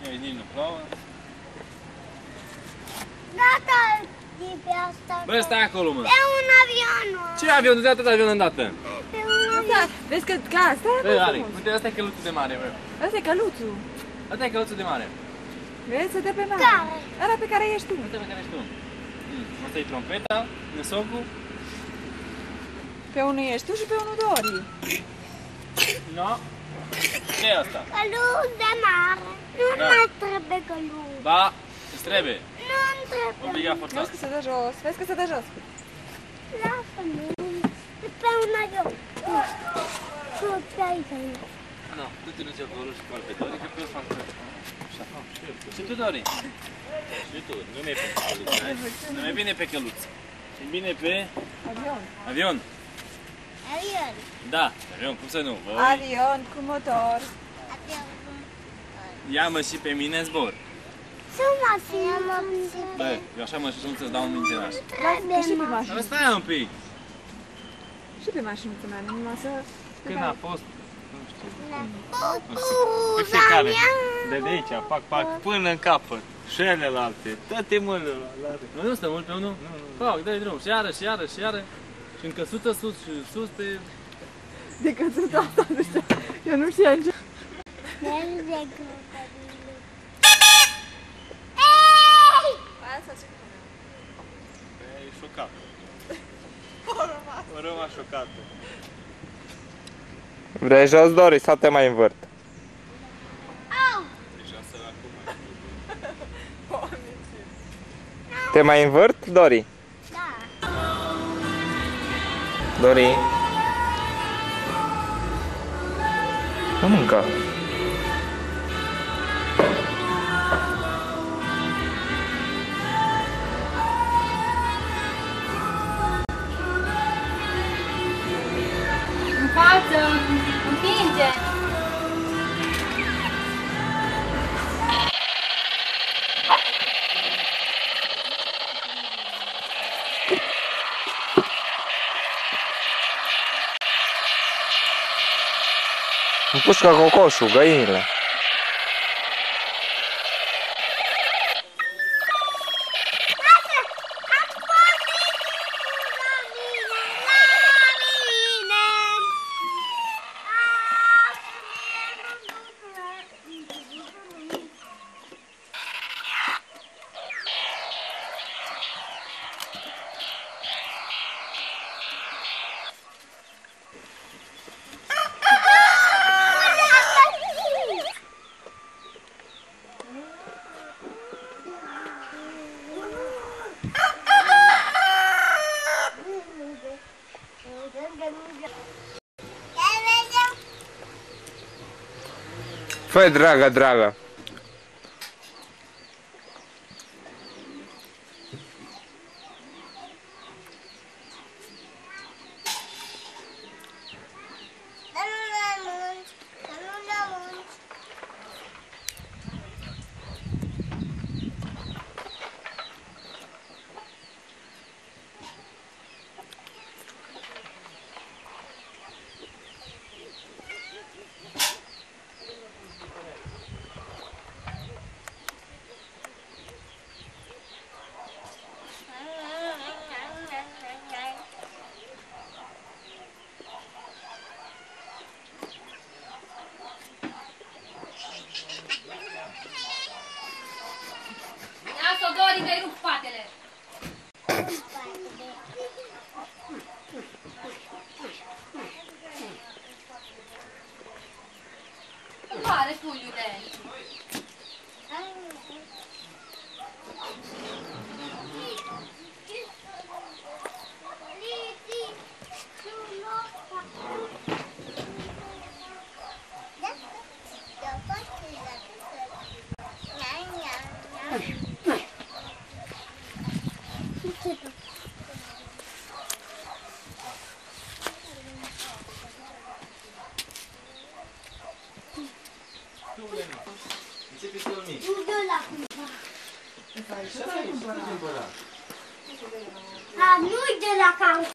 Aici nici nu plouă. Gata, de pe asta. Bă, stai acolo, mă. Pe un avion. Ce avion? Nu-ți atât avion îndată. Pe un avion. Vezi că, asta e Bă, Ari, uite, ăsta e căluțul de mare, bă. Asta e căluțul. Ăsta e căluțul de mare. Vezi, să dă pe mare. Care? Ăla pe care ești tu. Ăsta pe care ești tu. Asta e trompeta, năsocul. Pe unul ești tu și pe unul Dori. No. Ce e asta? Căluț de mare. Nu Da. mai trebuie căluț. Ba, îți trebuie. Nu-mi trebuie. Obligat Vezi forțat. că se dă jos. Vezi că se dă jos. Lasă-mă. Pe un avion. Tu pe aici. Nu, du-te nu-ți acolo și cu pe Dori, că pe eu fac așa. Și tu, Dori. Și tu, nu mai pe căluț, nu mai bine pe căluț. E bine pe Avion. avion. Avion. Da, avion, cum să nu? Voi Avion cu motor. Avion. ia-mă și pe mine în zbor. Să mă filmă. Bă, eu așa mă știu să-ți dau un mințenaș. Lasă și pe mașină. Dar stai un pic. Și pe mașinuța mea, numai să... Când a fost? Nu știu. Pe fiecare. De aici, pac, pac, până în capăt. Și celelalte, toate mâinile. Nu stă mult pe unul? Nu. Fac, dai drum. Și iară, și iară, și iară. Și în căsuță sus și sus pe... De căsuța asta, nu știu. Eu nu știu ce. Merge crocodilul. E șocat. O rămas șocată. Vrei jos, Dori, sau te mai învârt? Deja să acum. Te mai învârt, Dori? Da. Dori? Nu mânca. În față. Împinge. Împușcă cocoșul, găinile. Fă, dragă, dragă. Lasă-o, Dori, că-i rup spatele. Pare puiul de aici. Nu-i de la cauciuc.